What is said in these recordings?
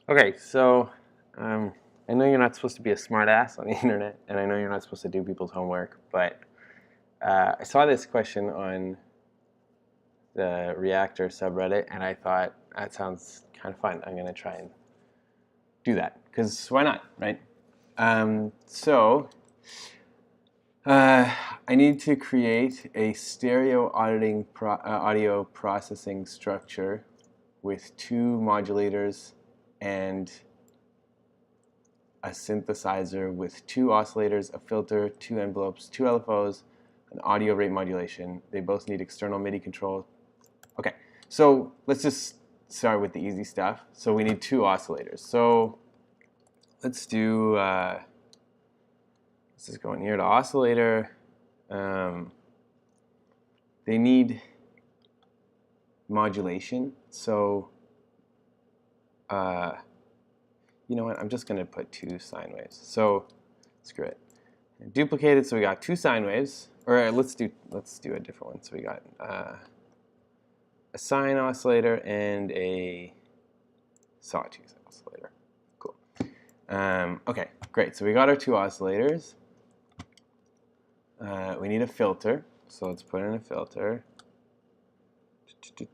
Okay, so I know you're not supposed to be a smartass on the internet, and I know you're not supposed to do people's homework, but I saw this question on the Reaktor subreddit, and I thought that sounds kind of fun. I'm going to try and do that, because why not, right? I need to create a stereo audio processing structure with 2 modulators and a synthesizer with 2 oscillators, a filter, 2 envelopes, 2 LFOs, an audio rate modulation. They both need external MIDI control. Okay, so let's just start with the easy stuff. So we need 2 oscillators. So let's do, let's just go in here to oscillator. They need modulation. So you know what, I'm just going to put 2 sine waves. So screw it. Duplicate it, so we got 2 sine waves. Or let's do a different one. So we got a sine oscillator and a sawtooth oscillator. Cool. Okay, great. So we got our 2 oscillators. We need a filter. So let's put in a filter.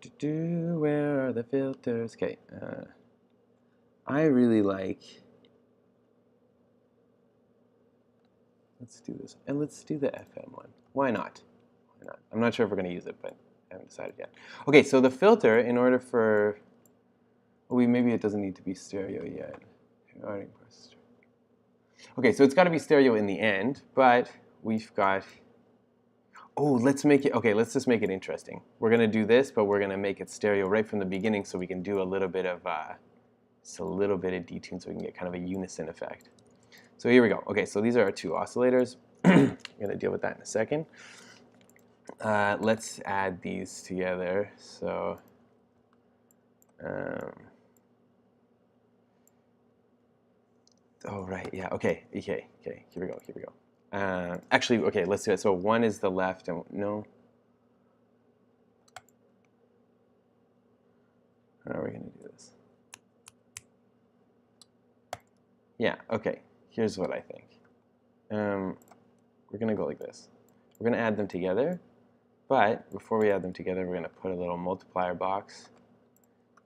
Where are the filters? Okay. I really like, let's do this, and let's do the FM one. Why not? Why not? I'm not sure if we're going to use it, but I haven't decided yet. Okay, so the filter, in order for, well, maybe it doesn't need to be stereo yet. Okay, so it's got to be stereo in the end, but we've got, oh, let's make it, okay, let's just make it interesting. We're going to do this, but we're going to make it stereo right from the beginning so we can do a little bit of detune so we can get kind of a unison effect. So here we go. Okay, so these are our 2 oscillators. I'm going to deal with that in a second. Let's add these together. So oh, right, yeah, okay, here we go. Actually, okay, let's do it. So 1 is the left, and no. How are we going to do this? Yeah, okay, here's what I think. We're going to go like this. We're going to add them together, but before we add them together, we're going to put a little multiplier box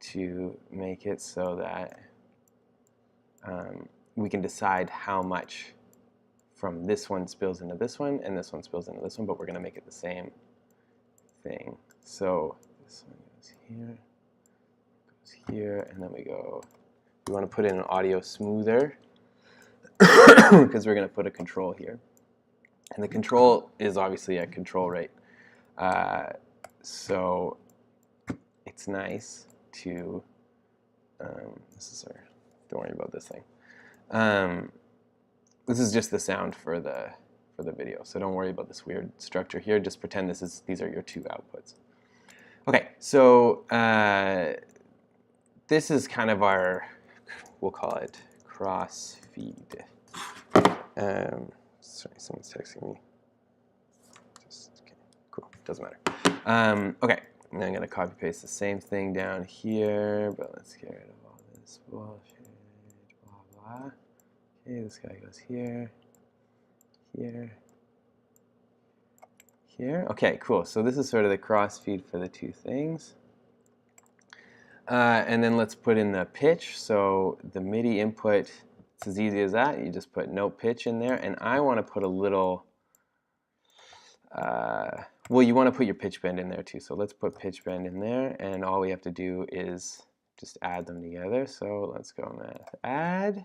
to make it so that we can decide how much from this one spills into this one, and this one spills into this one, but we're going to make it the same thing. So this one goes here, and then we want to put in an audio smoother, because we're going to put a control here. And the control is obviously a control rate. So it's nice to, don't worry about this thing. This is just the sound for the video, so don't worry about this weird structure here. Just pretend these are your 2 outputs. Okay, so this is kind of our, we'll call it cross feed. Sorry, someone's texting me. Okay, cool, doesn't matter. Okay, and I'm gonna copy paste the same thing down here, but let's get rid of all this bullshit, blah blah. Okay, this guy goes here, here, here. Okay, cool. So this is sort of the cross feed for the 2 things. And then let's put in the pitch. So the MIDI input, it's as easy as that. You just put no pitch in there. And I want to put a little, well, you want to put your pitch bend in there too. So let's put pitch bend in there. And all we have to do is just add them together. So let's go math add.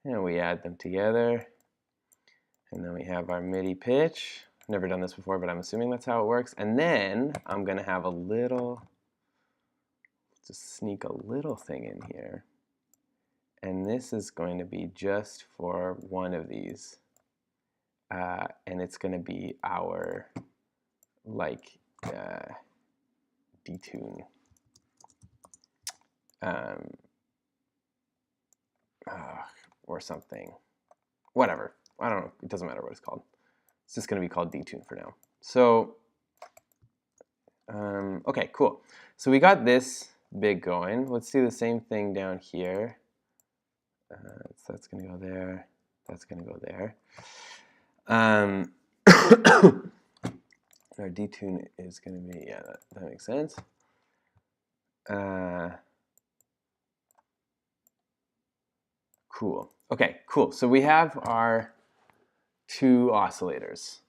And we add them together. And then we have our MIDI pitch. Never done this before, but I'm assuming that's how it works. And then I'm going to have a little, just sneak a little thing in here. And this is going to be just for one of these. And it's going to be our, like, detune. Or something. Whatever. I don't know. It doesn't matter what it's called. It's just going to be called detune for now. So, okay, cool. So we got this big going. Let's do the same thing down here. So that's going to go there. That's going to go there. Our detune is going to be, yeah, that makes sense. Cool. Okay, cool. So we have our two oscillators,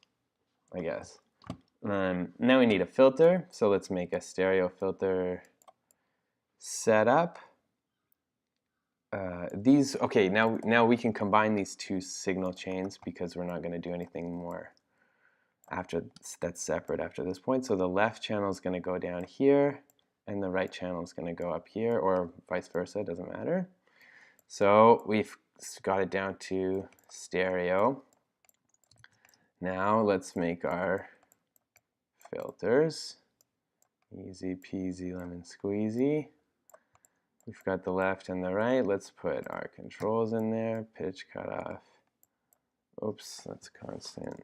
I guess. Now we need a filter. So let's make a stereo filter setup. Okay, now we can combine these two signal chains because we're not going to do anything more after that's separate after this point. So the left channel is going to go down here, and the right channel is going to go up here, or vice versa, doesn't matter. So we've got it down to stereo. Now let's make our filters. Easy peasy lemon squeezy. We've got the left and the right. Let's put our controls in there. Pitch, cutoff. Oops, that's constant.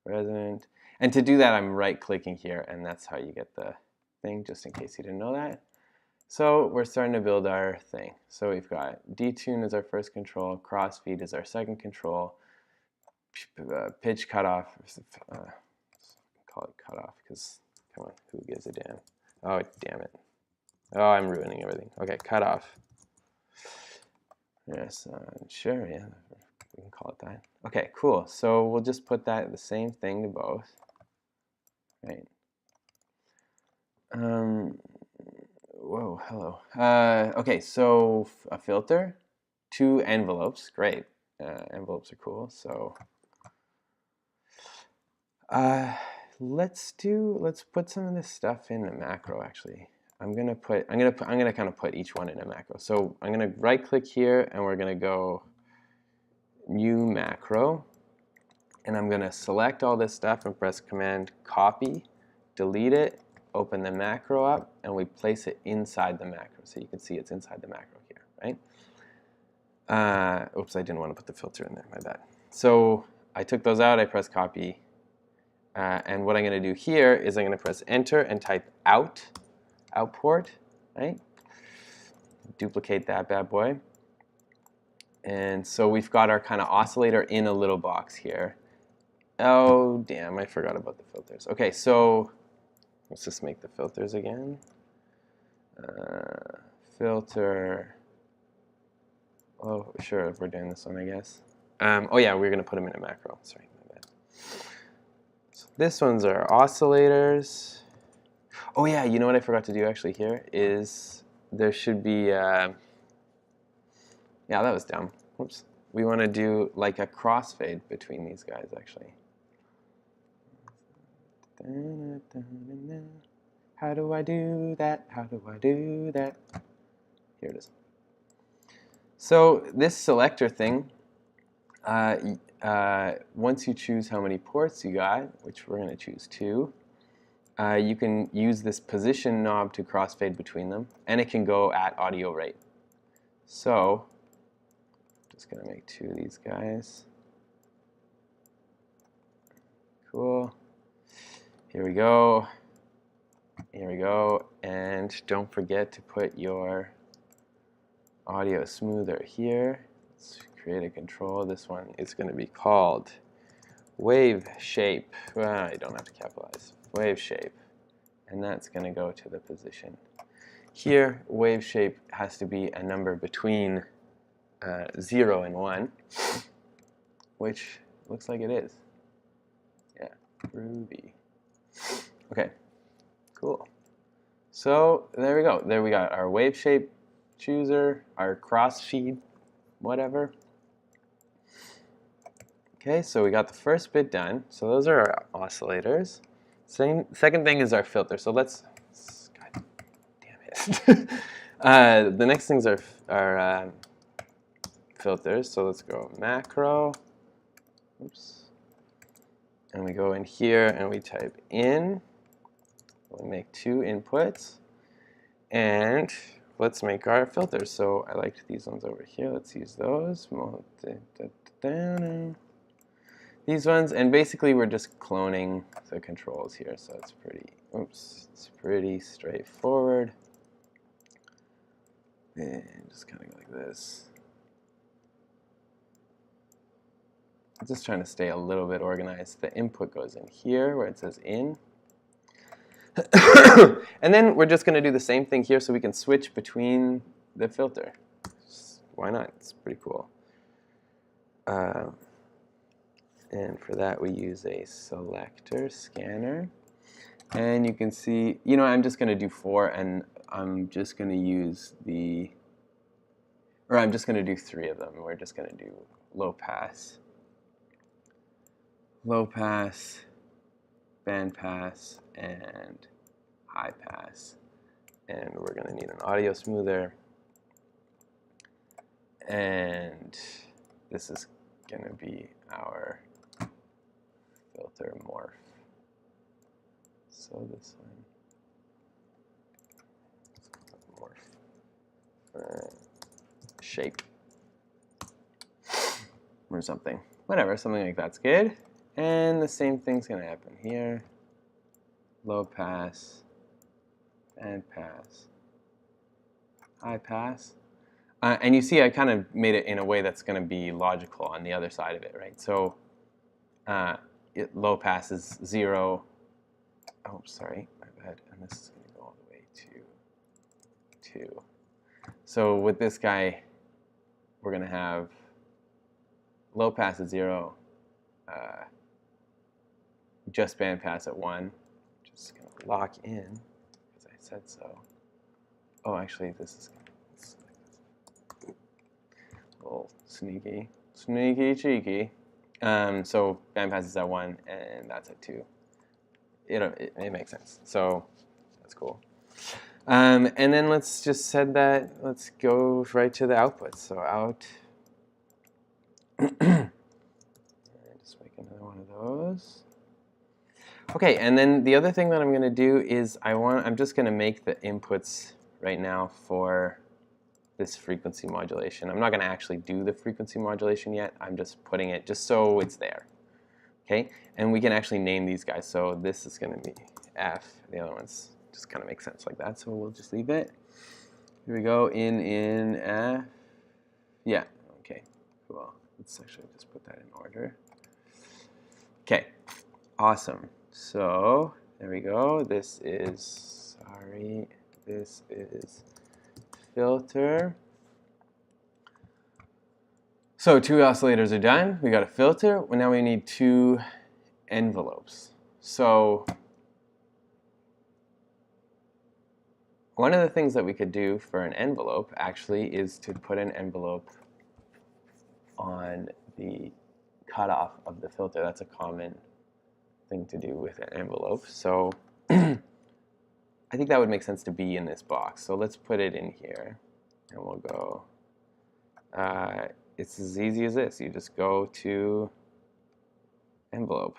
Resonant. And to do that, I'm right-clicking here, and that's how you get the thing, just in case you didn't know that. So we're starting to build our thing. So we've got detune as our first control, crossfeed is our second control, pitch cutoff, call it cutoff because, come on, who gives a damn? Oh, damn it. Oh, I'm ruining everything. Okay, cutoff. Yes, sure, yeah, we can call it that. Okay, cool. So we'll just put that the same thing to both, right? Whoa, hello. Okay, so a filter, two envelopes, great. Envelopes are cool. So let's put some of this stuff in a macro. Actually, I'm gonna kind of put each one in a macro. So I'm gonna right-click here, and we're gonna go new macro, and I'm gonna select all this stuff and press Command copy, delete it, open the macro up, and we place it inside the macro. So you can see it's inside the macro here, right? Oops, I didn't want to put the filter in there, my bad. So I took those out, I press copy, and what I'm going to do here is I'm going to press enter and type output, right? Duplicate that bad boy. And so we've got our kind of oscillator in a little box here. Oh, damn, I forgot about the filters. Okay, so let's just make the filters again. Filter. Oh, sure, we're doing this one, I guess. Oh yeah, we're going to put them in a macro. Sorry, my bad. So this one's our oscillators. Oh yeah, you know what I forgot to do actually here is there should be, yeah, that was dumb. Whoops. We want to do like a crossfade between these guys actually. How do I do that? How do I do that? Here it is. So this selector thing, once you choose how many ports you got, which we're going to choose 2, you can use this position knob to crossfade between them, and it can go at audio rate. So just going to make 2 of these guys. Cool. Here we go. Here we go. And don't forget to put your audio smoother here. Let's create a control. This one is going to be called wave shape. Well, I don't have to capitalize. Wave shape. And that's going to go to the position. Here, wave shape has to be a number between 0 and 1, which looks like it is. Yeah, groovy. Okay, cool. So there we go. There we got our wave shape chooser, our crossfeed, whatever. Okay, so we got the first bit done. So those are our oscillators. Second thing is our filter. So let's, God damn it. The next things are filters. So let's go macro. Oops. And we go in here and we type in. We make 2 inputs. And let's make our filters. So I liked these ones over here. Let's use those. These ones, and basically we're just cloning the controls here, so it's pretty straightforward. And just kind of go like this. I'm just trying to stay a little bit organized. The input goes in here where it says in. And then we're just going to do the same thing here so we can switch between the filter. Why not? It's pretty cool. And for that, we use a selector scanner. And you can see, you know, I'm just going to do 4, and I'm just going to use I'm just going to do 3 of them. We're just going to do low pass, band pass, and high pass. And we're going to need an audio smoother. And this is going to be our filter morph. So this one, morph, shape, or something. Whatever, something like that's good. And the same thing's going to happen here. Low pass, band pass, high pass. And you see I kind of made it in a way that's going to be logical on the other side of it, right? So low pass is 0. Oh, sorry, my bad. And this is going to go all the way to 2. So with this guy, we're going to have low pass at 0, just band pass at 1. Just going to lock in, because I said so. Oh, actually, this is going to be a little sneaky cheeky. So band pass is at 1, and that's at 2. It makes sense. So that's cool. And then let's just set that. Let's go right to the output. So out. Just make another one of those. Okay, and then the other thing that I'm going to do is I'm just going to make the inputs right now for this frequency modulation. I'm not going to actually do the frequency modulation yet. I'm just putting it just so it's there. Okay, and we can actually name these guys. So this is going to be F. The other ones just kind of make sense like that. So we'll just leave it. Here we go. In F. Yeah. Okay. Cool. Let's actually just put that in order. Okay. Awesome. So there we go. This is filter. So 2 oscillators are done. We got a filter. Well, now we need 2 envelopes. So one of the things that we could do for an envelope actually is to put an envelope on the cutoff of the filter. That's a common thing to do with an envelope. So I think that would make sense to be in this box. So let's put it in here, and we'll go. It's as easy as this. You just go to envelope.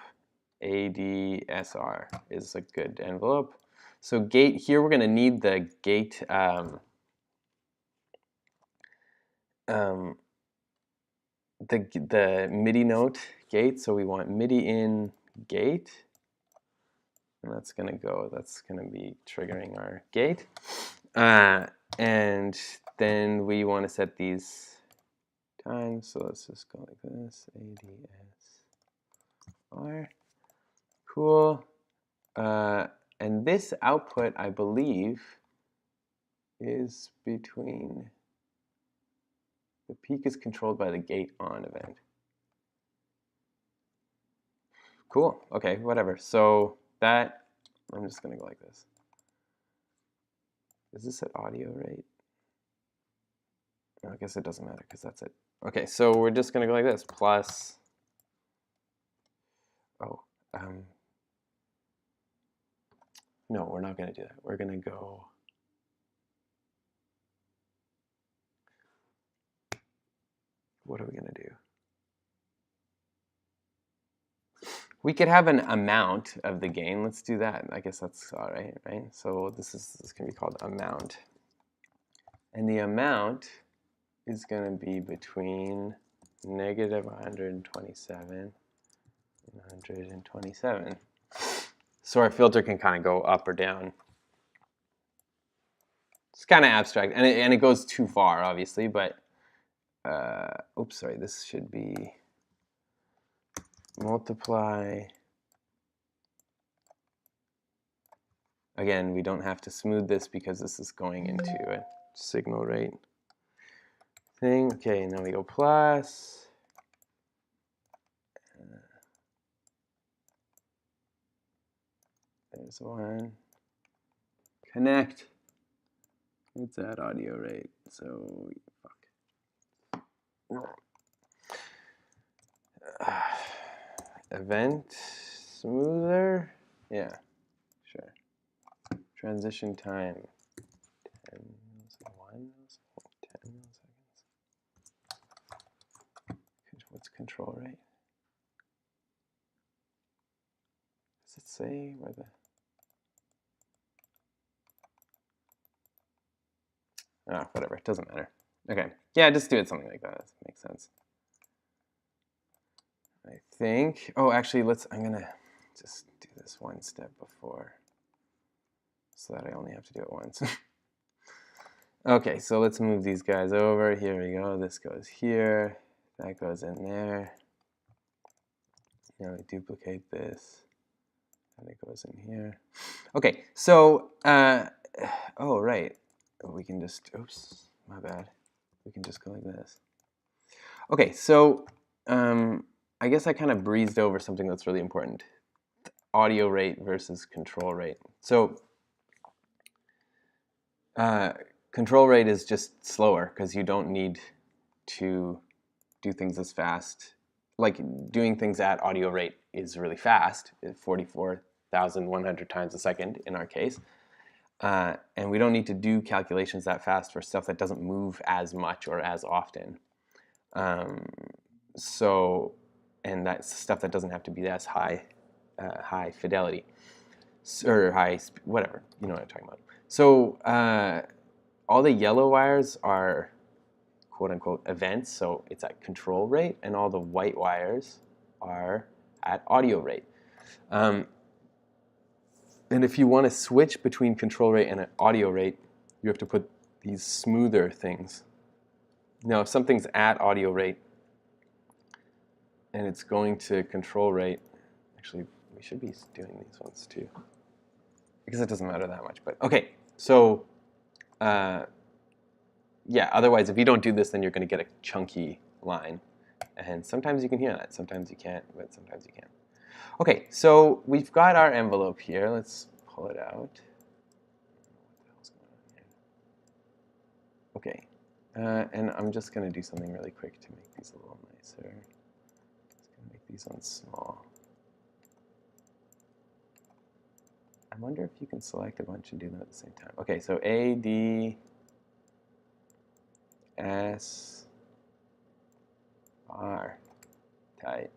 ADSR is a good envelope. So gate, here we're going to need the gate the MIDI note gate. So we want MIDI in gate. And that's going to be triggering our gate. And then we want to set these times. So let's just go like this. ADSR. Cool. And this output, I believe, is between, the peak is controlled by the gate on event. Cool. Okay, whatever. So that, I'm just going to go like this. Is this at audio rate? No, I guess it doesn't matter because that's it. Okay, so we're just going to go like this. Plus, no, we're not going to do that. We're going to go, what are we going to do? We could have an amount of the gain. Let's do that. I guess that's all right, right? So this can be called amount. And the amount is going to be between negative 127 and 127. So our filter can kind of go up or down. It's kind of abstract, and it goes too far, obviously, but oops, sorry, this should be multiply. Again, we don't have to smooth this because this is going into a signal rate thing. Okay, and then we go plus. There's one. Connect. It's at audio rate. So fuck. Event smoother. Yeah, sure. Transition time. 10 milliseconds. What's control rate? Does it say where the? Oh, whatever. It doesn't matter. Okay. Yeah, just do it something like that. That makes sense. I think. Oh, actually, I'm gonna just do this one step before, so that I only have to do it once. Okay, so let's move these guys over. Here we go. This goes here. That goes in there. Now we duplicate this, and it goes in here. Okay, so oh right, we can just. Oops, my bad. We can just go like this. Okay, so I guess I kind of breezed over something that's really important. Audio rate versus control rate. So control rate is just slower because you don't need to do things as fast. Like doing things at audio rate is really fast, 44,100 times a second in our case. And we don't need to do calculations that fast for stuff that doesn't move as much or as often. And that's stuff that doesn't have to be as high fidelity or high, whatever, you know what I'm talking about. So all the yellow wires are quote unquote events, so it's at control rate, and all the white wires are at audio rate. And if you want to switch between control rate and an audio rate, you have to put these smoother things. Now, if something's at audio rate and it's going to control rate, actually, we should be doing these ones too, because it doesn't matter that much. But okay, so yeah, otherwise, if you don't do this, then you're going to get a chunky line. And sometimes you can hear that. Sometimes you can't, but sometimes you can. Okay, so we've got our envelope here. Let's pull it out. Okay, and I'm just going to do something really quick to make these a little nicer. Just going to make these ones small. I wonder if you can select a bunch and do them at the same time. Okay, so A, D, S, R, tight.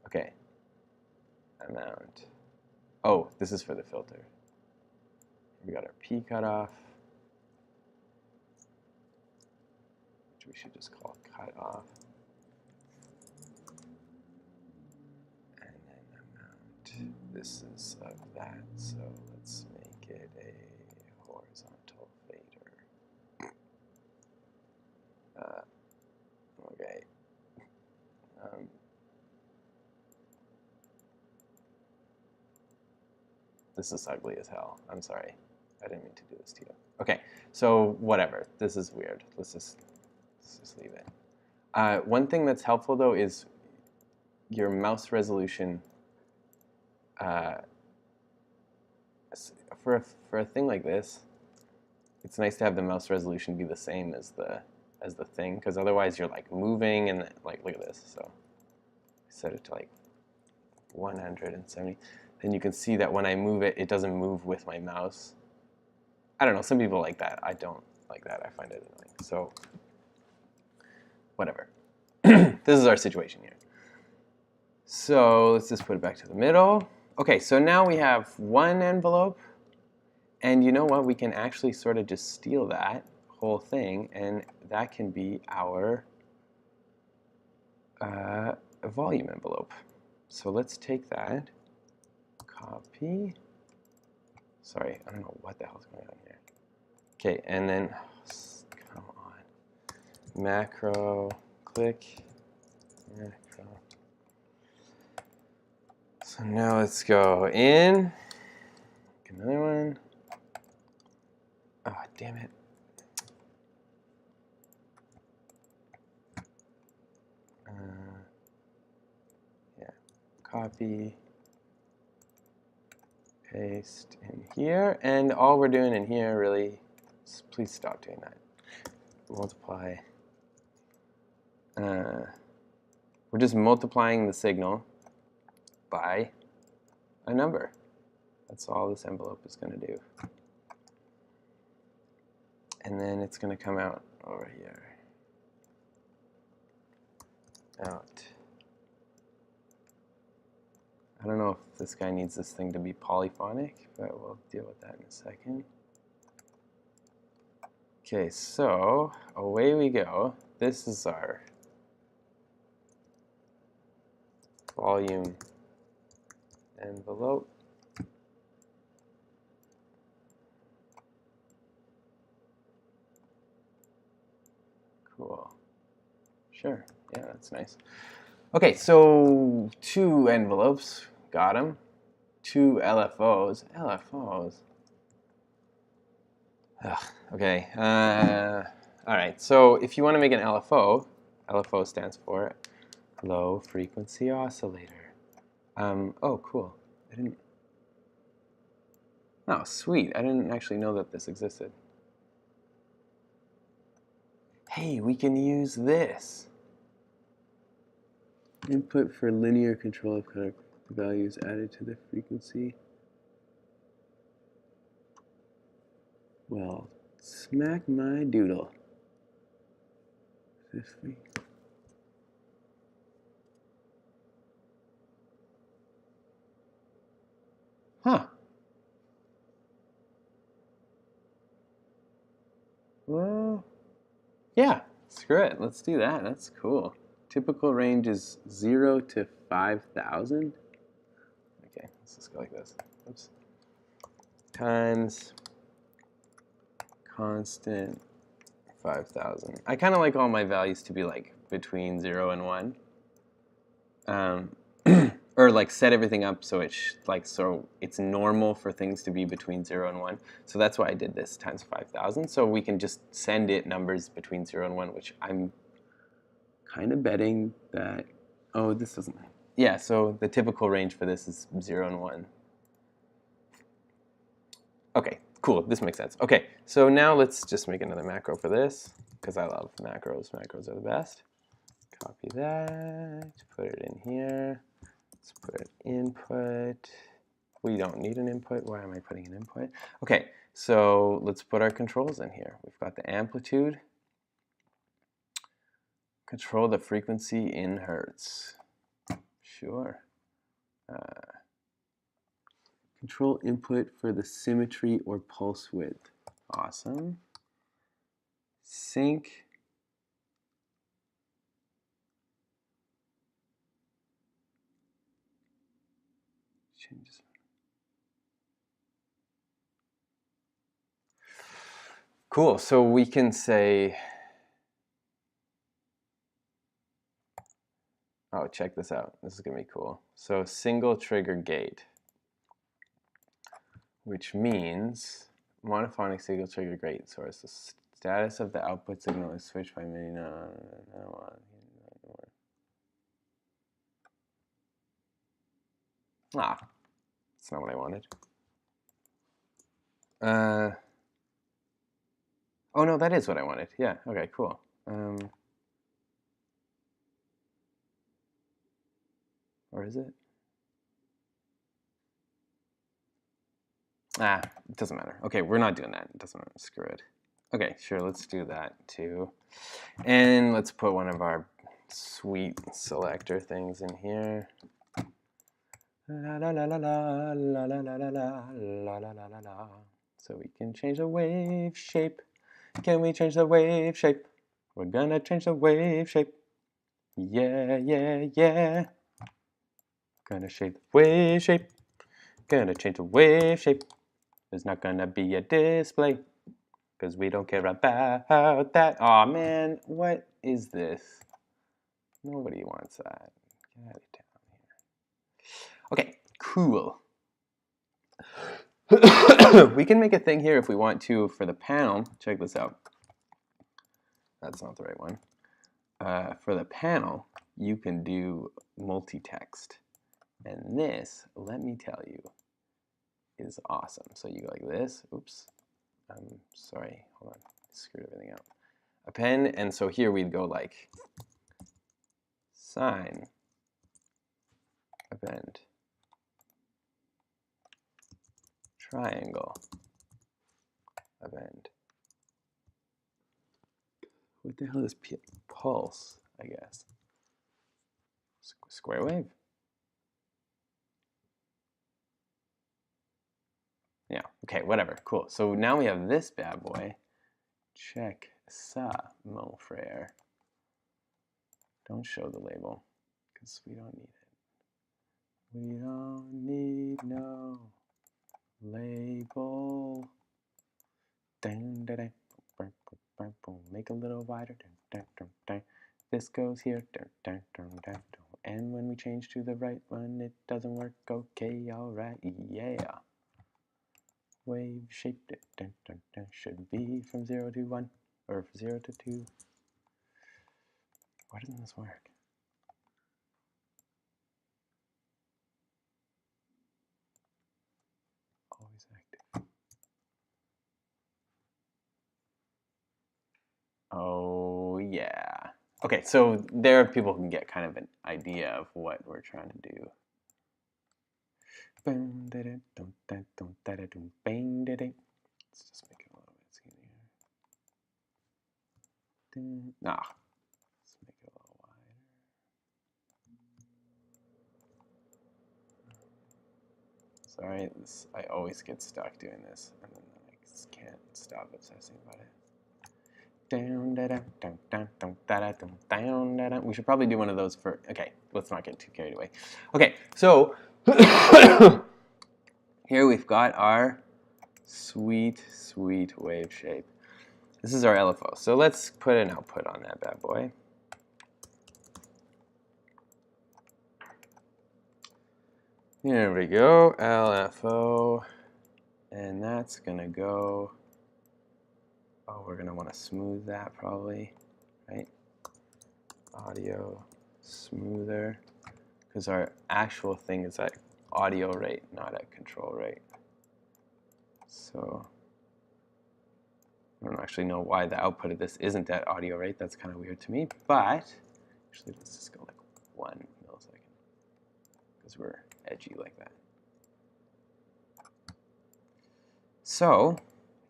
Okay, amount. Oh, this is for the filter. We got our P cutoff, which we should just call cutoff. And then amount. This is of that, so let's make it a horizontal fader. Okay. This is ugly as hell. I'm sorry. I didn't mean to do this to you. Okay, so whatever. This is weird. Let's just leave it. One thing that's helpful, though, is your mouse resolution. For a thing like this, it's nice to have the mouse resolution be the same as the thing, because otherwise you're like moving and like look at this. So I set it to like 170. Then you can see that when I move it, it doesn't move with my mouse. I don't know. Some people like that. I don't like that. I find it annoying. So whatever. This is our situation here. So let's just put it back to the middle. Okay, so now we have one envelope. And you know what? We can actually sort of just steal that whole thing, and that can be our volume envelope. So let's take that, copy. Sorry, I don't know what the hell's going on here. Okay, and then, come on. Macro, click, macro. So now let's go in. Another one. Oh, damn it. Yeah, copy, paste in here, and all we're doing in here really, please stop doing that. Multiply. We're just multiplying the signal by a number. That's all this envelope is going to do. And then it's going to come out over here. Out. I don't know if this guy needs this thing to be polyphonic, but we'll deal with that in a second. Okay, so away we go. This is our volume envelope. Cool. Sure. Yeah, that's nice. Okay, so 2 envelopes. Got them. 2 LFOs. LFOs. Ugh, okay. All right. So if you want to make an LFO, LFO stands for low frequency oscillator. Oh, cool. I didn't. Oh, sweet. I didn't actually know that this existed. Hey, we can use this. Input for linear control of kind of the values added to the frequency. Well, smack my doodle. Huh. Well, yeah, screw it. Let's do that. That's cool. Typical range is 0 to 5,000. Okay, let's just go like this. Oops. Times constant 5,000. I kind of like all my values to be like between 0 and 1. Or like set everything up so it's normal for things to be between 0 and 1. So that's why I did this times 5,000. So we can just send it numbers between 0 and 1, which I'm kind of betting that, oh, this doesn't, yeah, so the typical range for this is 0 and 1. Okay, cool, this makes sense. Okay, so now let's just make another macro for this, because I love macros. Macros are the best. Copy that, put it in here. Let's put input. We don't need an input. Why am I putting an input? Okay, so let's put our controls in here. We've got the amplitude. Control the frequency in hertz. Sure. Control input for the symmetry or pulse width. Awesome. Sync. Changes. Cool, so we can say, oh, check this out. This is gonna be cool. So single trigger gate, which means monophonic single trigger gate source. The status of the output signal is switched by midi. Ah, that's not what I wanted. Oh no, that is what I wanted. Yeah, okay, cool. Or is it? Ah, it doesn't matter. Okay, we're not doing that. It doesn't matter. Screw it. Okay, sure, let's do that too. And let's put one of our sweet selector things in here. La la la la la la la la la la la la la. So we can change the wave shape. Can we change the wave shape? We're gonna change the wave shape. Yeah, yeah, yeah. Gonna shape the wave shape. Gonna change the wave shape. There's not gonna be a display because we don't care about that. Aw, man, what is this? Nobody wants that. Get out of town here. Okay, Cool. We can make a thing here if we want to for the panel. Check this out. That's not the right one. For the panel, you can do multi-text. And this, let me tell you, is awesome. So you go like this. Oops. I'm sorry. Hold on. Screwed everything up. Append, and so here we'd go like sign, append, triangle, append. What the hell is pulse, I guess? Square wave. Yeah, okay, whatever, cool. So now we have this bad boy. Check ça, mon frère. Don't show the label, because we don't need it. We don't need no label. Make a little wider. This goes here. And when we change to the right one, it doesn't work. Okay, alright, yeah. Wave shape should be from 0 to 1, or 0 to 2. Why doesn't this work? Always active. Oh, yeah. Okay, so there people can get kind of an idea of what we're trying to do. Let's just make it a little bit skinnier. Nah, let's make it a little wider. Sorry, I always get stuck doing this, and then I just can't stop obsessing about it. We should probably do one of those for, okay, let's not get too carried away. Okay, so here we've got our sweet, sweet wave shape. This is our LFO. So let's put an output on that bad boy. Here we go, LFO, and that's gonna go, oh, we're gonna wanna smooth that probably, right? Audio smoother, because our actual thing is at audio rate, not at control rate. So I don't actually know why the output of this isn't at audio rate. That's kind of weird to me, but actually let's just go like 1 millisecond, because we're edgy like that. So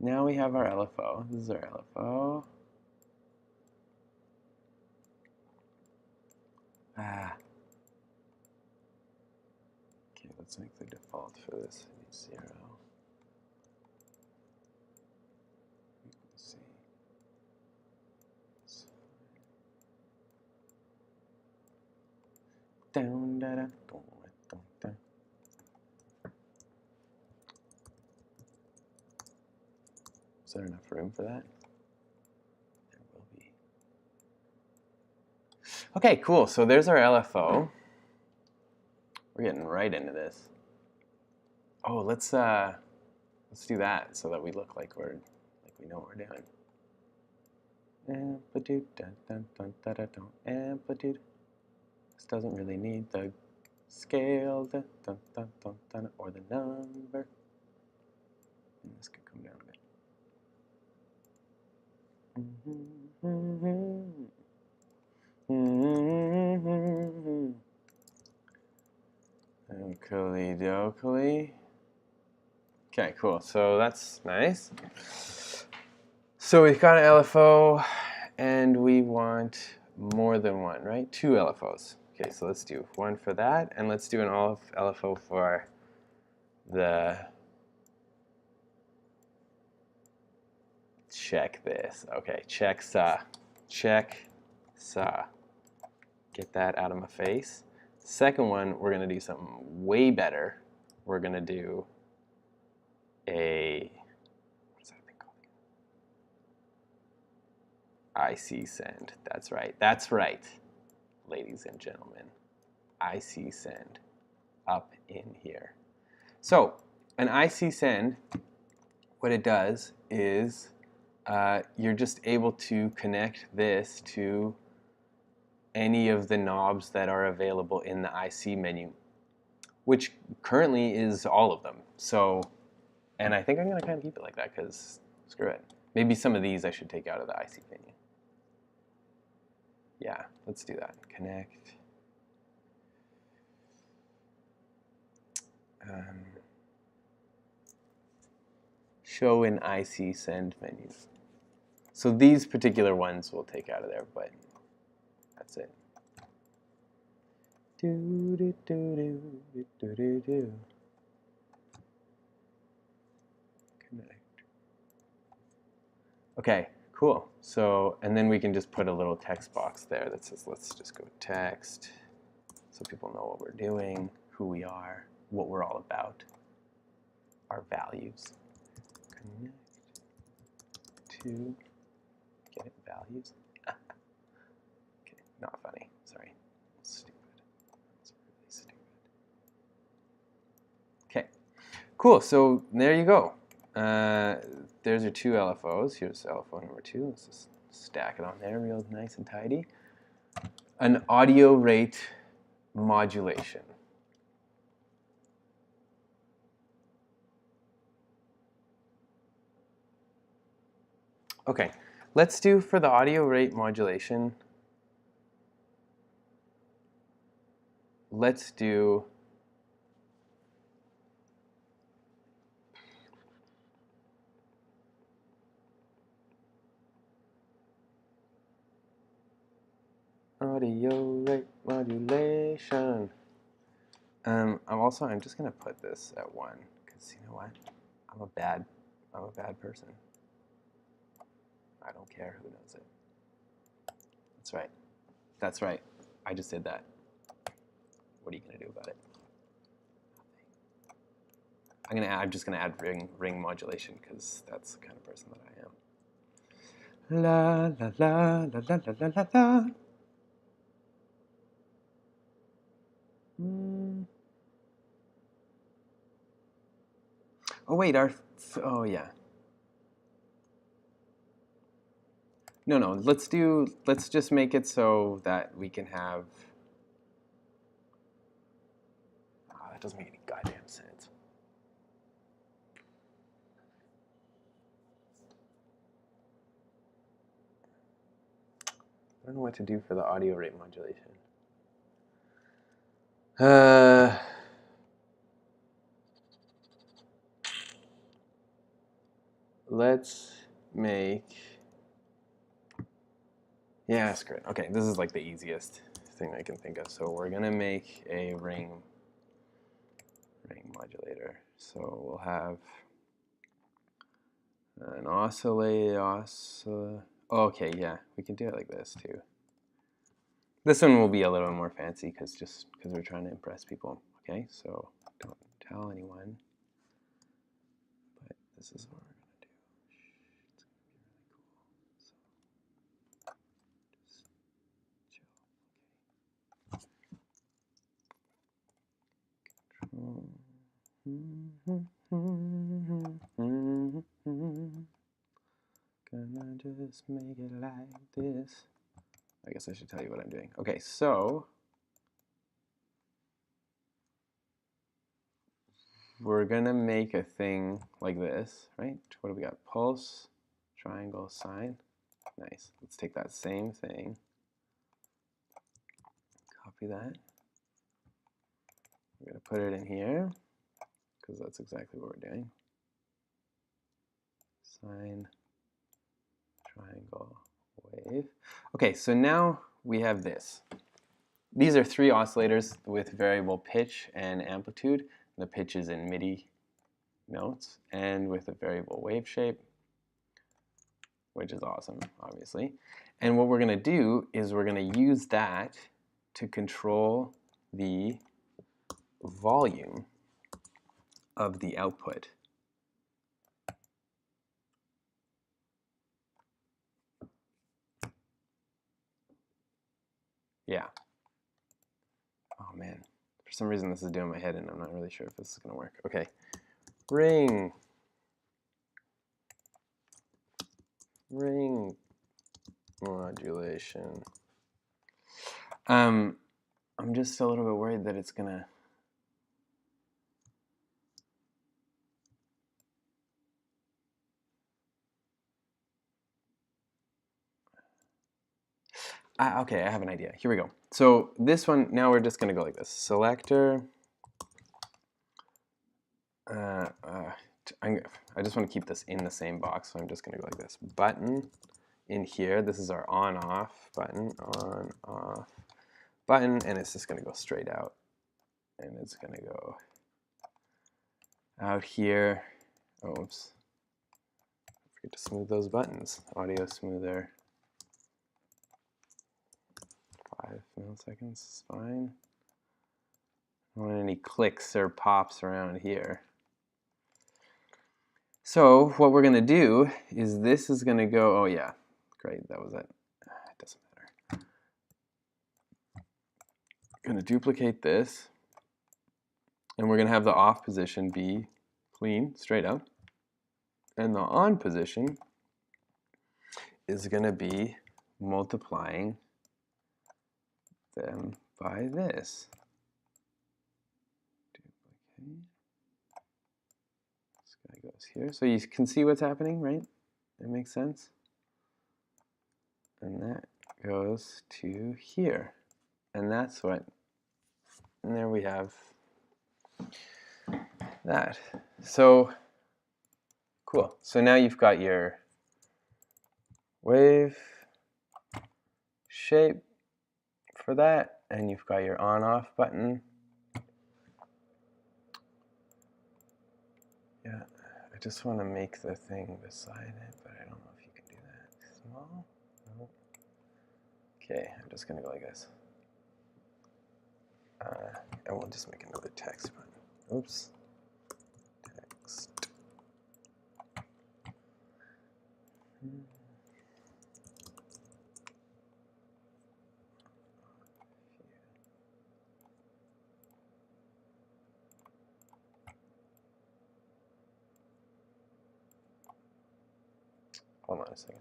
now we have our LFO. This is our LFO. Okay, let's make the default for this 0. Let's see. Down, da, da, dum, dum, dum. Is there enough room for that? There will be. Okay, cool. So there's our LFO. We're getting right into this. Oh, let's do that so that we look like we know what we're doing. Amplitude, dun, dun, dun, dun, dun, dun, amplitude. This doesn't really need the scale, dun, dun, dun, dun, dun, or the number. And this could come down a bit. Oakley dokley. Okay, cool. So that's nice. So we've got an LFO, and we want more than one, right? 2 LFOs. Okay, so let's do 1 for that, and let's do an LFO for the, check this. Okay, check ça. Check ça. Get that out of my face. Second one, we're going to do something way better. We're going to do a, what's that thing called? IC send. That's right, ladies and gentlemen. IC send. up in here. So an IC send, what it does is you're just able to connect this to any of the knobs that are available in the IC menu, which currently is all of them. So, and I think I'm going to kind of keep it like that because screw it. Maybe some of these I should take out of the IC menu. Yeah, let's do that. Connect. Show in IC send menu. So these particular ones we'll take out of there, but that's it. Do, do, do, do, do, do, do. Connect. Okay, cool. So, and then we can just put a little text box there that says, let's just go text, so people know what we're doing, who we are, what we're all about, our values. Connect to get values. Okay, not funny. Sorry. Stupid. That's really stupid. Okay, cool. So there you go. There's your two LFOs. Here's LFO number 2. Let's just stack it on there real nice and tidy. An audio rate modulation. Okay, let's do for the audio rate modulation, let's do audio rate modulation. I'm just gonna put this at 1 because you know what? I'm a bad person. I don't care who knows it. That's right. That's right. I just did that. What are you gonna do about it? I'm just gonna add ring modulation because that's the kind of person that I am. La la la la la la la la. Oh wait, oh yeah. No, let's just make it so that we can have, that doesn't make any goddamn sense. I don't know what to do for the audio rate modulation. Let's make, yeah, screw it. Okay, this is like the easiest thing I can think of. So we're gonna make a ring modulator. So we'll have an oscillator. Okay, yeah, we can do it like this too. This one will be a little more fancy because we're trying to impress people. Okay, so don't tell anyone. But this is what we're gonna do. It's gonna just make it like this. I guess I should tell you what I'm doing. Okay, so we're gonna make a thing like this, right? What do we got? Pulse, triangle, sine. Nice. Let's take that same thing, copy that. We're gonna put it in here because that's exactly what we're doing. Sine, triangle, wave. Okay, so now we have this. These are 3 oscillators with variable pitch and amplitude. The pitch is in MIDI notes and with a variable wave shape, which is awesome, obviously. And what we're going to do is we're going to use that to control the volume of the output. Yeah. Oh man, For some reason this is doing my head in. I'm not really sure if this is going to work. Okay, ring modulation. I'm just a little bit worried that it's going to okay, I have an idea. Here we go. So this one, now we're just going to go like this. Selector. I just want to keep this in the same box, so I'm just going to go like this. Button in here. This is our on-off button. On-off button, and it's just going to go straight out. And it's going to go out here. Oh, oops. Forget to smooth those buttons. Audio smoother. 5 milliseconds is fine. I don't want any clicks or pops around here. So what we're going to do is this is going to go, oh yeah, great, that was it. It doesn't matter. I'm going to duplicate this, and we're going to have the off position be clean, straight up. And the on position is going to be multiplying them by this. Duplicate. This guy goes here. So you can see what's happening, right? That makes sense. And that goes to here. And that's what, and there we have that. So, cool. So now you've got your wave shape for that, and you've got your on-off button. Yeah, I just want to make the thing beside it, but I don't know if you can do that. Small? No. Okay, I'm just going to go like this. And we'll just make another text button. Oops. Text. Hold on a second.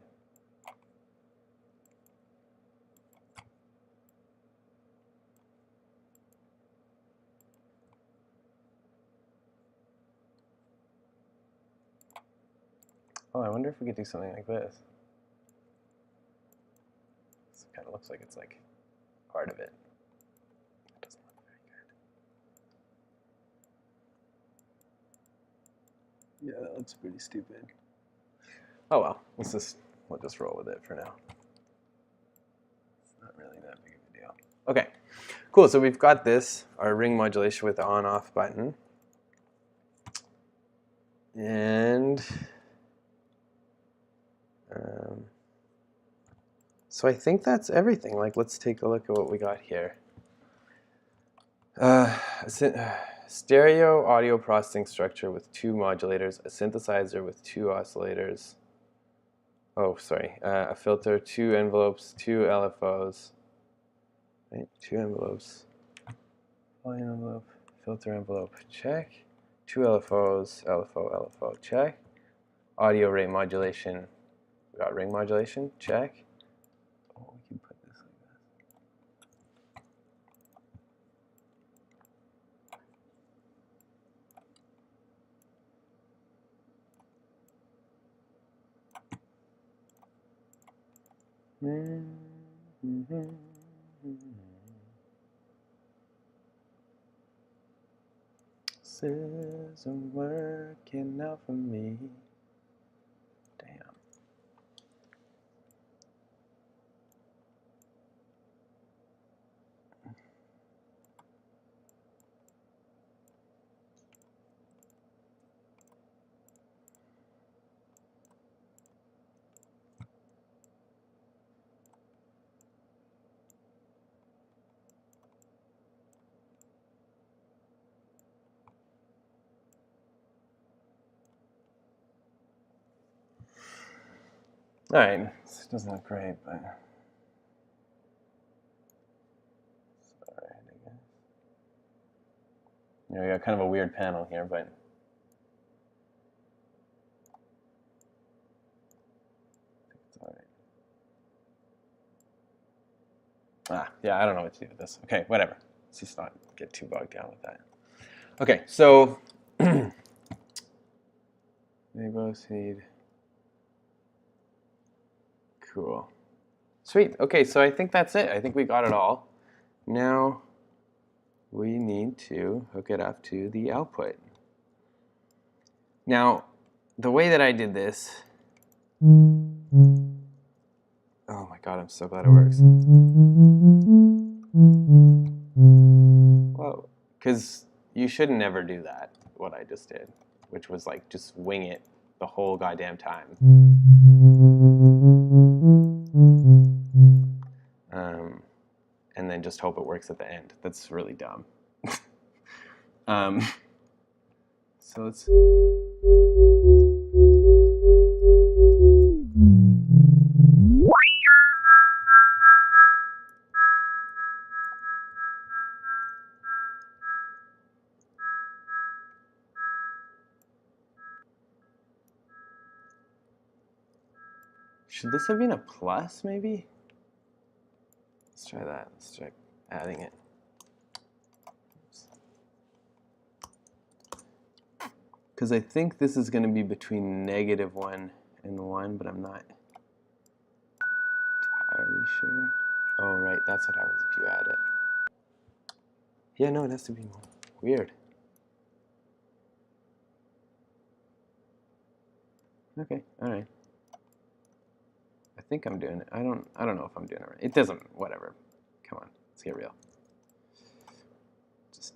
Oh, I wonder if we could do something like this. This kind of looks like it's like part of it. It doesn't look very good. Yeah, that looks pretty stupid. Oh well, we'll just roll with it for now. It's not really that big of a deal. Okay, cool. So we've got this, our ring modulation with the on-off button. And so I think that's everything. Like, let's take a look at what we got here. Stereo audio processing structure with 2 modulators, a synthesizer with 2 oscillators. Oh, sorry. A filter, 2 envelopes, 2 LFOs. Right, 2 envelopes. Volume envelope, filter envelope, check. 2 LFOs, LFO, check. Audio rate modulation. We got ring modulation, check. Oh, we can put this like this. This isn't working out for me. Damn. All right, this doesn't look great, but it's all right, I guess. You know, we got kind of a weird panel here, but it's all right. Yeah, I don't know what to do with this. Okay, whatever. Let's just not get too bogged down with that. Okay, so they both need. Cool. Sweet. Okay, so I think that's it. I think we got it all. Now we need to hook it up to the output. Now, the way that I did this, oh my god, I'm so glad it works. Whoa, because you should never do that, what I just did, which was like just wing it the whole goddamn time. And then just hope it works at the end. That's really dumb. So let's. Should this have been a plus, maybe? Let's try that. Let's try adding it. Because I think this is going to be between -1 and 1, but I'm not entirely sure. Oh, right, that's what happens if you add it. Yeah, no, it has to be more. Weird. Okay, all right. I think I'm doing it. I don't know if I'm doing it right. It doesn't, whatever. Come on, let's get real. Just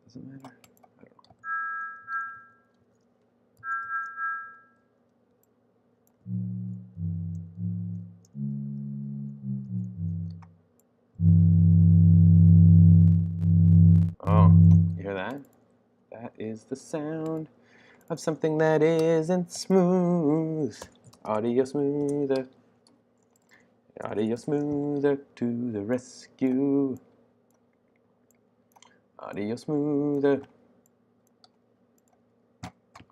doesn't matter. I don't know. Oh, you hear that? That is the sound of something that isn't smooth. Audio smoother. Audio smoother to the rescue. Audio smoother.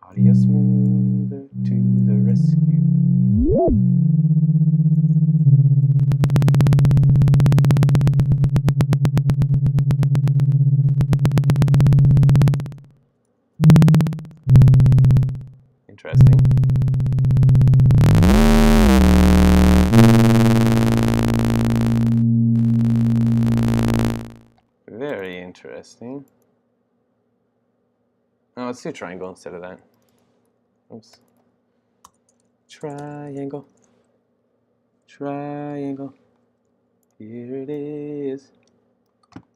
Audio smoother to the rescue. Interesting. Very interesting. Oh, let's do triangle instead of that. Oops. Triangle. Triangle. Here it is.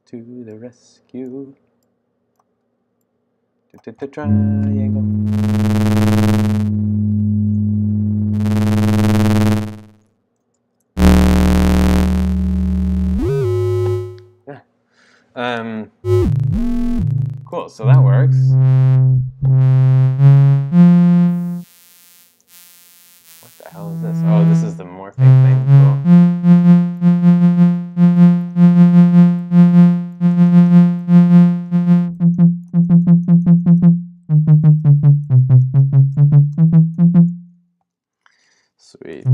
To the rescue. Triangle. Cool, so that works. What the hell is this? Oh, this is the morphing thing. Cool. Sweet.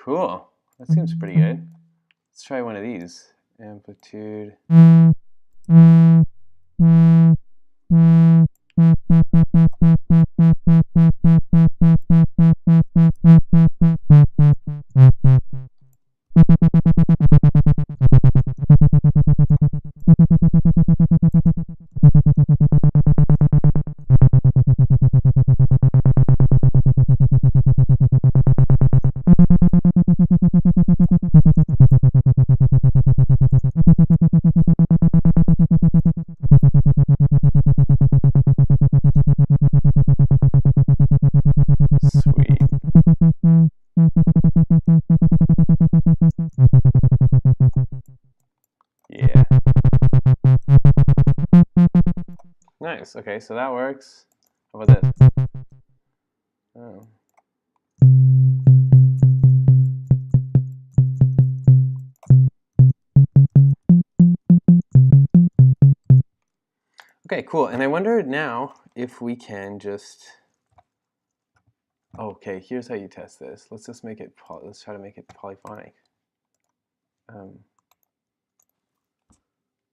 Cool. That seems pretty good. Let's try one of these. Amplitude. Sweet. Yeah. Nice. Okay, so that works. How about this? Oh. Okay, cool. And I wonder now if we can just, okay, here's how you test this. Let's just make it, let's try to make it polyphonic.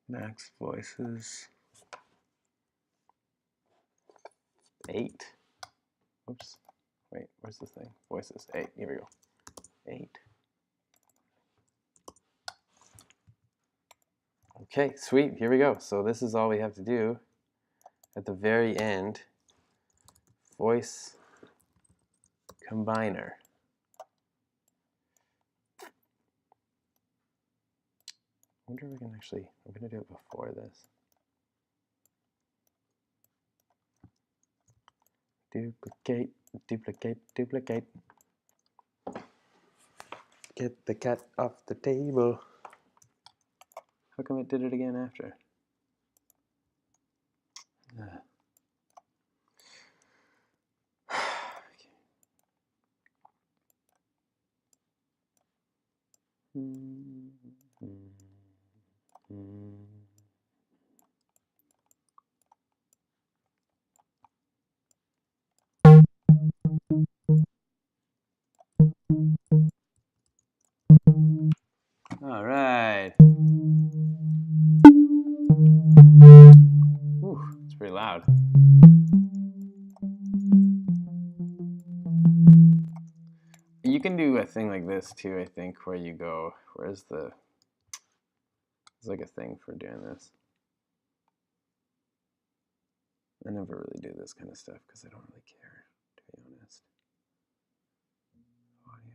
Max voices 8. Oops. Wait, where's this thing? Voices 8. Here we go. 8. Okay, sweet. Here we go. So this is all we have to do at the very end. Voice combiner. I wonder if we can actually, I'm going to do it before this. Duplicate, duplicate, duplicate. Get the cat off the table. How come it did it again after? All right. Ooh, it's pretty loud. You can do a thing like this too, I think, where you go, where's the, there's like a thing for doing this. I never really do this kind of stuff because I don't really care, to be honest. Audio.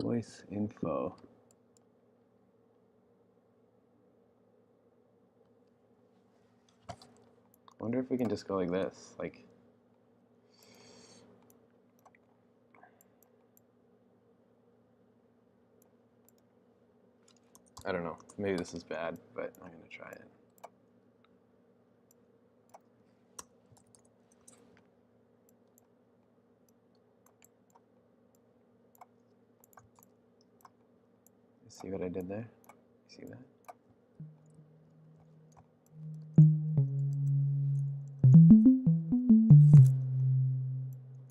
Voice info. I wonder if we can just go like this, like. I don't know, maybe this is bad, but I'm gonna try it. See what I did there? See that?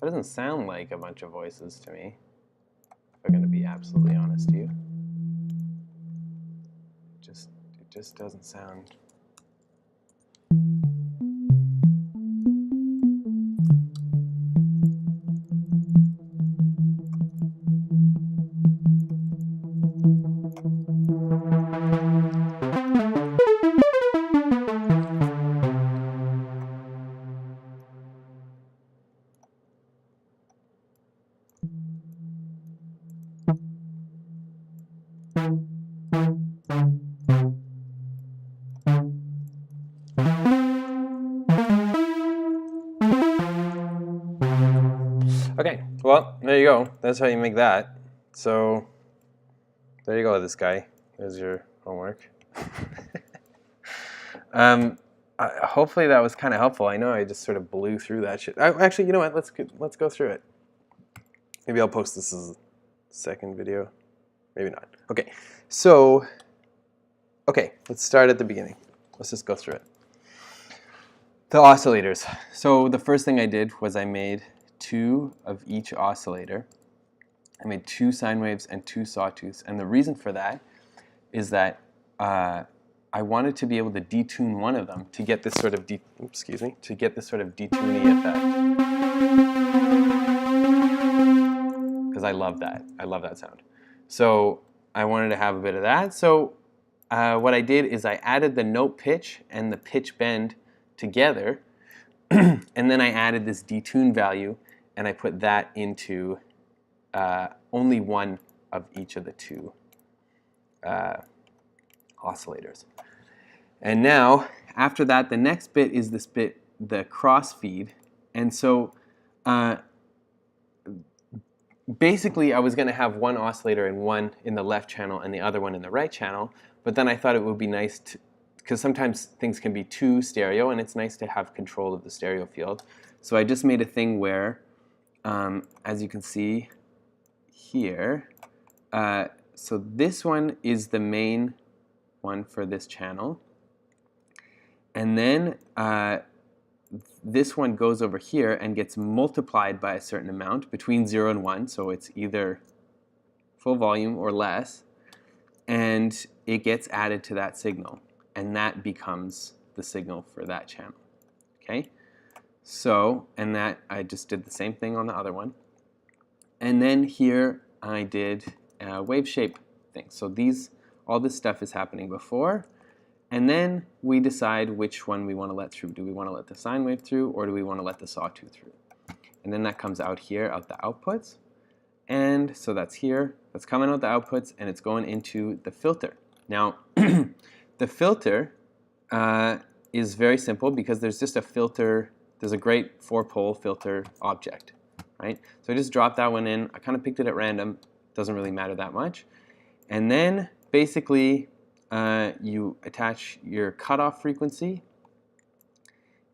That doesn't sound like a bunch of voices to me, if I'm gonna be absolutely honest to you. It just doesn't sound. Okay, well, there you go. That's how you make that. So, there you go, this guy. There's your homework. Hopefully that was kind of helpful. I know I just sort of blew through that shit. Actually, you know what? Let's go through it. Maybe I'll post this as a second video. Maybe not. Okay, so, okay, let's start at the beginning. Let's just go through it. The oscillators. So the first thing I did was I made 2 of each oscillator. I made 2 sine waves and 2 sawtooths, and the reason for that is that I wanted to be able to detune one of them to get this sort of detuning effect. Because I love that. I love that sound. So I wanted to have a bit of that. So what I did is I added the note pitch and the pitch bend together, and then I added this detune value, and I put that into only one of each of the 2 oscillators. And now, after that, the next bit is this bit, the crossfeed. And so basically, I was going to have one oscillator in one in the left channel and the other one in the right channel. But then I thought it would be nice to, because sometimes things can be too stereo, and it's nice to have control of the stereo field. So I just made a thing where, as you can see here, so this one is the main one for this channel. And then this one goes over here and gets multiplied by a certain amount between 0 and 1. So it's either full volume or less. And it gets added to that signal. And that becomes the signal for that channel. Okay? So, and that I just did the same thing on the other one. And then here I did a wave shape thing. So all this stuff is happening before. And then we decide which one we want to let through. Do we want to let the sine wave through, or do we want to let the sawtooth through? And then that comes out here, out the outputs. And so that's here. That's coming out the outputs, and it's going into the filter. Now, the filter is very simple because there's just a filter. There's a great 4-pole filter object, right? So I just dropped that one in. I kind of picked it at random. Doesn't really matter that much. And then basically, you attach your cutoff frequency,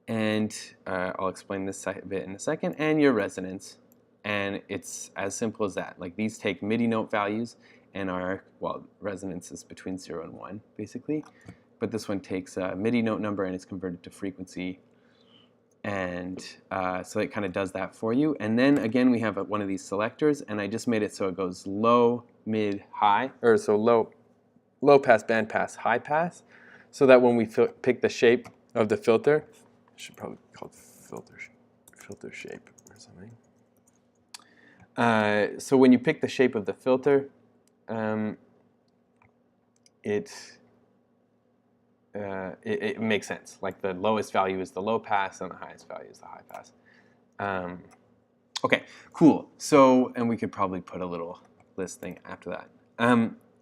and I'll explain this bit in a second, and your resonance. And it's as simple as that. Like, these take MIDI note values and are, well, resonance is between 0 and 1, basically. But this one takes a MIDI note number and it's converted to frequency. And so it kind of does that for you. And then again, we have one of these selectors, and I just made it so it goes low, mid, high, or so low pass, band pass, high pass, so that when we pick the shape of the filter, it should probably be called filter shape or something. So when you pick the shape of the filter, it makes sense. Like, the lowest value is the low pass and the highest value is the high pass. Okay, cool. So, and we could probably put a little list thing after that.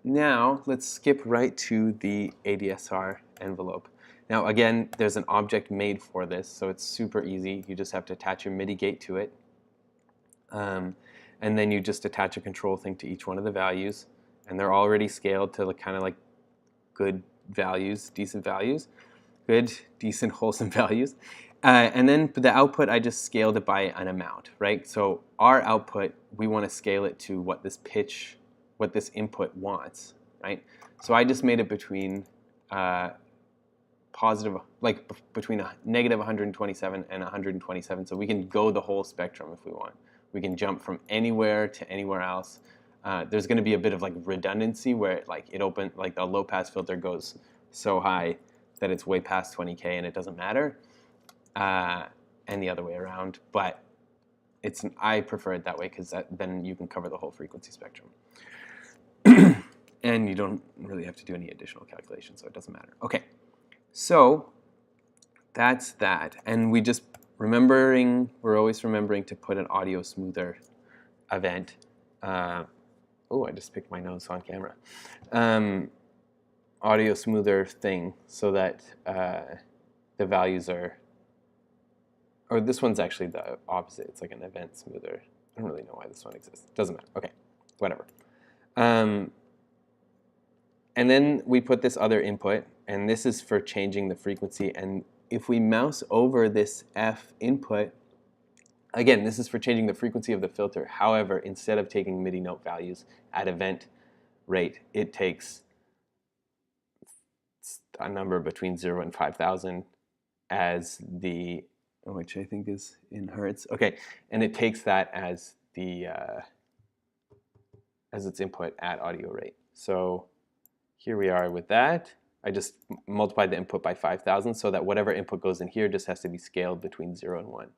Now, let's skip right to the ADSR envelope. Now, again, there's an object made for this, so it's super easy. You just have to attach your MIDI gate to it. And then you just attach a control thing to each one of the values. And they're already scaled to kind of like good values, decent values. Good, decent, wholesome values. And then the output, I just scaled it by an amount, right? So our output, we want to scale it to what this pitch, what this input wants, right? So I just made it between positive, like between a negative 127 and 127, so we can go the whole spectrum if we want. We can jump from anywhere to anywhere else. There's going to be a bit of like redundancy where like the low pass filter goes so high that it's way past 20K and it doesn't matter, and the other way around. But I prefer it that way because then you can cover the whole frequency spectrum. And you don't really have to do any additional calculations, so it doesn't matter. Okay, so that's that. And we're always remembering to put an audio smoother event. Oh, I just picked my nose on camera. Audio smoother thing so that the values are, or this one's actually the opposite. It's like an event smoother. I don't really know why this one exists. Doesn't matter. Okay, whatever. And then we put this other input, and this is for changing the frequency. And if we mouse over this F input, again, this is for changing the frequency of the filter. However, instead of taking MIDI note values at event rate, it takes a number between 0 and 5,000 as the, which I think is in hertz. Okay, and it takes that as the as its input at audio rate. So here we are with that. I just multiplied the input by 5,000 so that whatever input goes in here just has to be scaled between 0 and 1.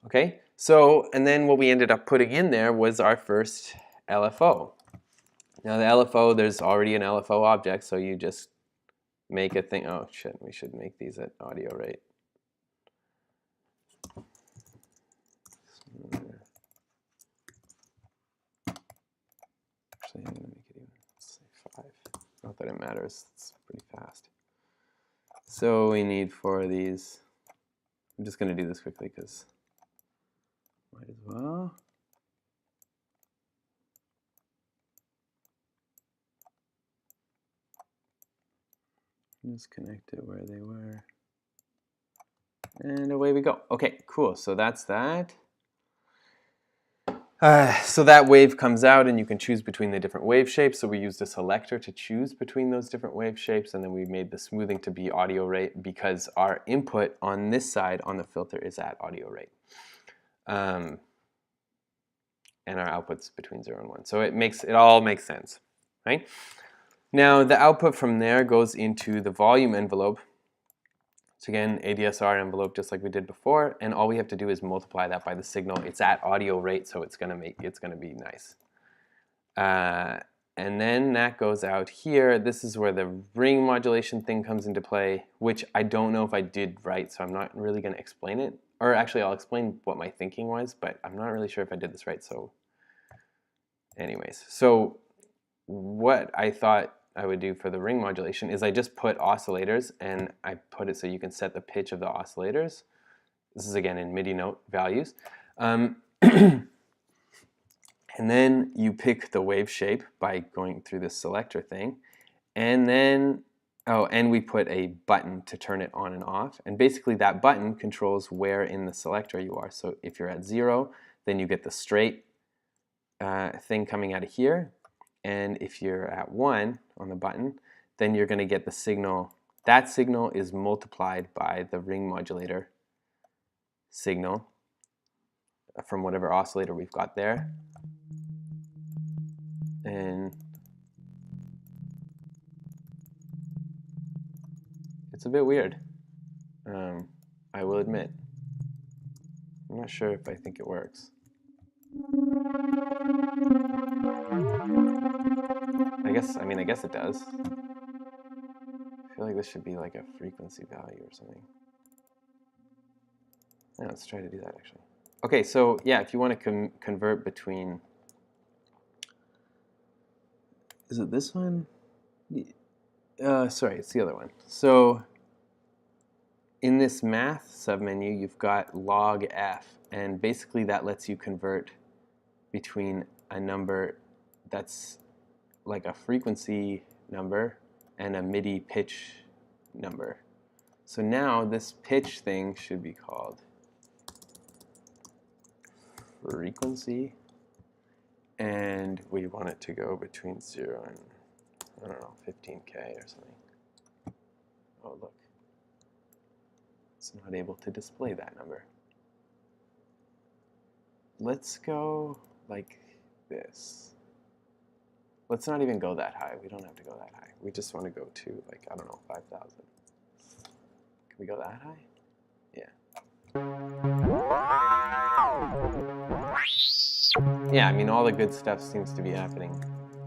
Okay, so, and then what we ended up putting in there was our first LFO. Now the LFO, there's already an LFO object, so you just make a thing. Oh shit, we should make these at audio rate. Actually, I'm going to make it even, let's say 5. Not that it matters, it's pretty fast. So we need 4 of these. I'm just going to do this quickly because might as well. Just connect it where they were. And away we go. Okay, cool. So that's that. So that wave comes out and you can choose between the different wave shapes. So we used a selector to choose between those different wave shapes, and then we made the smoothing to be audio rate because our input on this side on the filter is at audio rate. And our output's between 0 and 1. So it all makes sense, right? Now the output from there goes into the volume envelope. So again, ADSR envelope just like we did before, and all we have to do is multiply that by the signal. It's at audio rate, so it's gonna be nice. And then that goes out here. This is where the ring modulation thing comes into play, which I don't know if I did right, so I'm not really gonna explain it. Or actually, I'll explain what my thinking was, but I'm not really sure if I did this right, so anyways. So what I thought I would do for the ring modulation is I just put oscillators, and I put it so you can set the pitch of the oscillators. This is again in MIDI note values. And then you pick the wave shape by going through this selector thing. And then, and we put a button to turn it on and off. And basically that button controls where in the selector you are. So if you're at 0, then you get the straight thing coming out of here. And if you're at 1 on the button, then you're going to get the signal. That signal is multiplied by the ring modulator signal from whatever oscillator we've got there. And it's a bit weird, I will admit. I'm not sure if I think it works. I guess it does. I feel like this should be like a frequency value or something. Yeah, let's try to do that actually. Okay, so yeah, if you want to convert between, is it this one? Sorry, it's the other one. So in this math submenu, you've got log f, and basically that lets you convert between a number that's like a frequency number and a MIDI pitch number. So now this pitch thing should be called frequency, and we want it to go between 0 and, I don't know, 15K or something. Oh, look. It's not able to display that number. Let's go like this. Let's not even go that high. We don't have to go that high. We just want to go to, like, I don't know, 5,000. Can we go that high? Yeah. Yeah, I mean, all the good stuff seems to be happening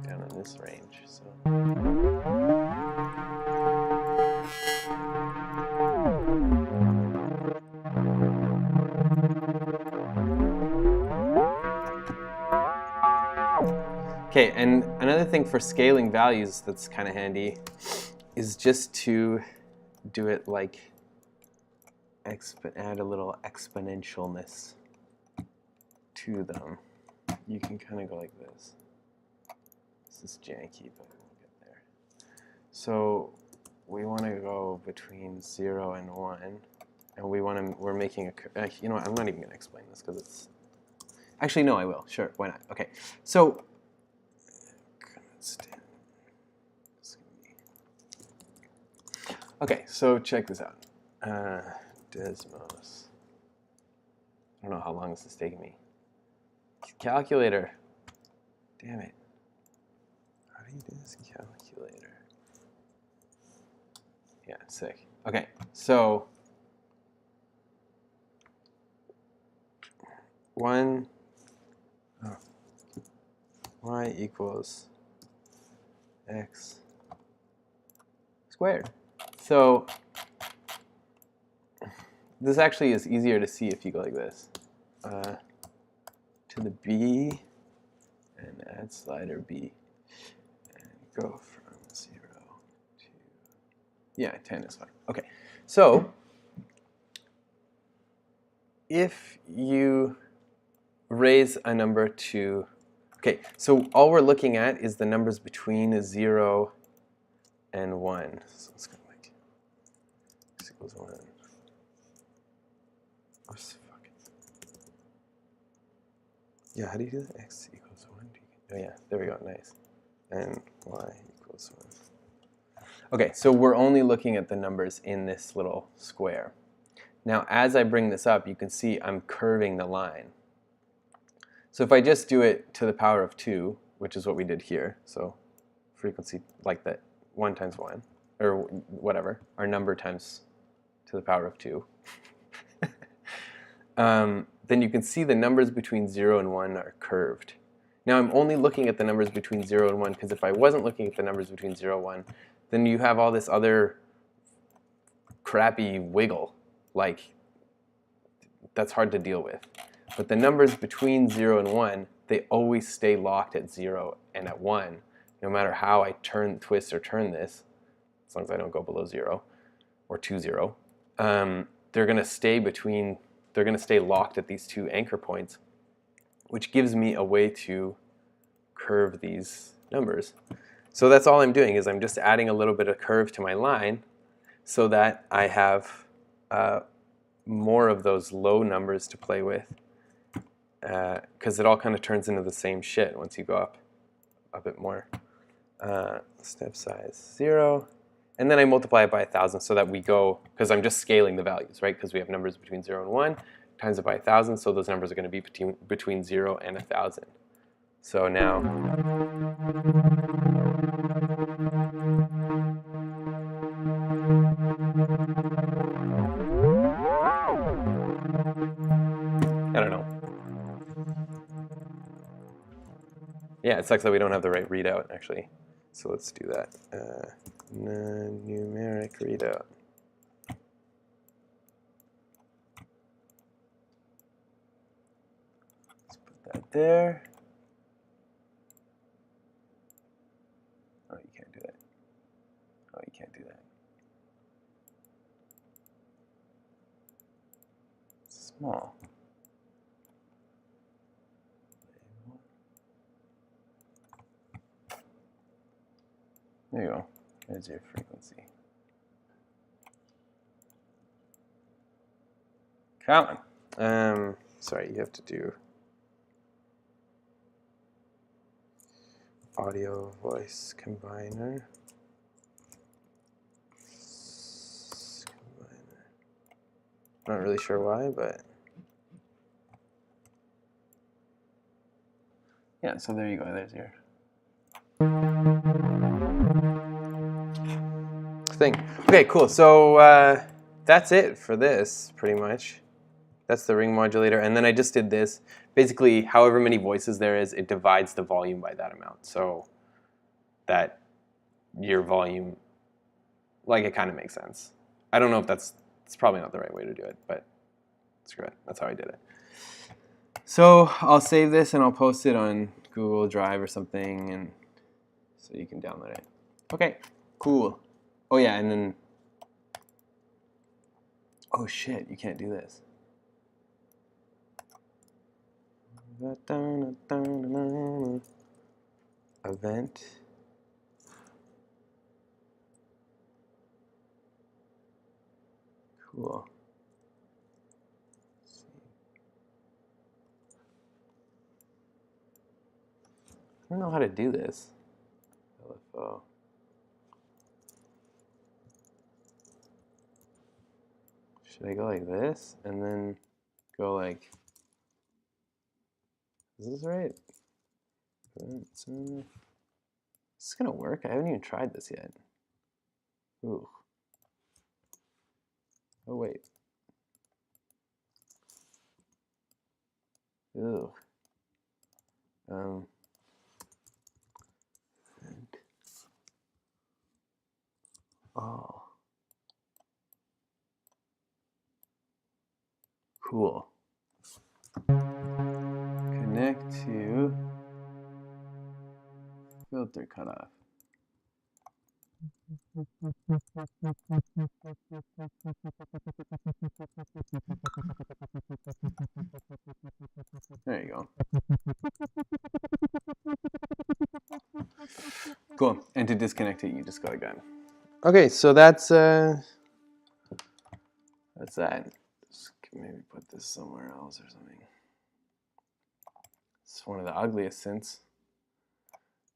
down in this range, so. Okay, and another thing for scaling values that's kind of handy is just to do it like add a little exponentialness to them. You can kind of go like this. This is janky, but we'll get there. So we want to go between 0 and 1, and we're making a, you know what, I'm not even going to explain this because it's, actually no, I will, sure, why not? Okay, so okay, so check this out. Desmos. I don't know how long this is taking me. Calculator. Damn it. How do you do this calculator? Yeah, sick. Okay, so y equals x squared. So this actually is easier to see if you go like this. To the b and add slider b and go from 0 to, yeah, 10 is fine. Okay, so if you raise a number to, okay, so all we're looking at is the numbers between 0 and 1. So let's go like x equals 1. Yeah, how do you do that? X equals 1. Oh yeah, there we go, nice. And y equals 1. Okay, so we're only looking at the numbers in this little square. Now, as I bring this up, you can see I'm curving the line. So if I just do it to the power of 2, which is what we did here, so frequency like that, 1 times 1, or whatever, our number times to the power of 2, then you can see the numbers between 0 and 1 are curved. Now I'm only looking at the numbers between 0 and 1 because if I wasn't looking at the numbers between 0 and 1, then you have all this other crappy wiggle. Like, that's hard to deal with. But the numbers between 0 and 1, they always stay locked at 0 and at 1. No matter how I twist or turn this, as long as I don't go below 0 or 2, 0, they're going to stay locked at these two anchor points, which gives me a way to curve these numbers. So that's all I'm doing, is I'm just adding a little bit of curve to my line so that I have more of those low numbers to play with, because it all kind of turns into the same shit once you go up a bit more. Step size 0. And then I multiply it by 1,000 so that we go, because I'm just scaling the values, right? Because we have numbers between 0 and 1, times it by 1,000, so those numbers are going to be between 0 and 1,000. So now, I don't know. Yeah, it sucks that we don't have the right readout, actually. So let's do that. Numeric readout. Let's put that there. Oh, you can't do that. Oh, you can't do that. Small. There you go. There's your frequency. Come on. Sorry, you have to do audio voice combiner. Not really sure why, but yeah, so there you go. There's your thing. Okay, cool. So that's it for this, pretty much. That's the ring modulator. And then I just did this. Basically, however many voices there is, it divides the volume by that amount. So that your volume, like, it kind of makes sense. I don't know if it's probably not the right way to do it, but screw it. That's how I did it. So I'll save this and I'll post it on Google Drive or something, and so you can download it. Okay, cool. Oh yeah, and then, oh shit, you can't do this. Event. Cool. I don't know how to do this. LFO. Should I go like this and then go like, is this right? Is this gonna work? I haven't even tried this yet. Ooh. Oh wait. Ooh. Oh. Cool. Connect to filter cutoff. There you go. Cool. And to disconnect it, you just go again. Okay, so that's that. Just maybe put this somewhere else or something. It's one of the ugliest synths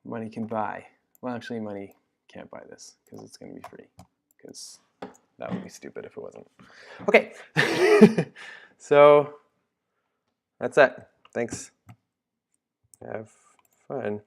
money can buy. Well, actually, money can't buy this because it's going to be free. Because that would be stupid if it wasn't. Okay, so that's it. Thanks. Have fun.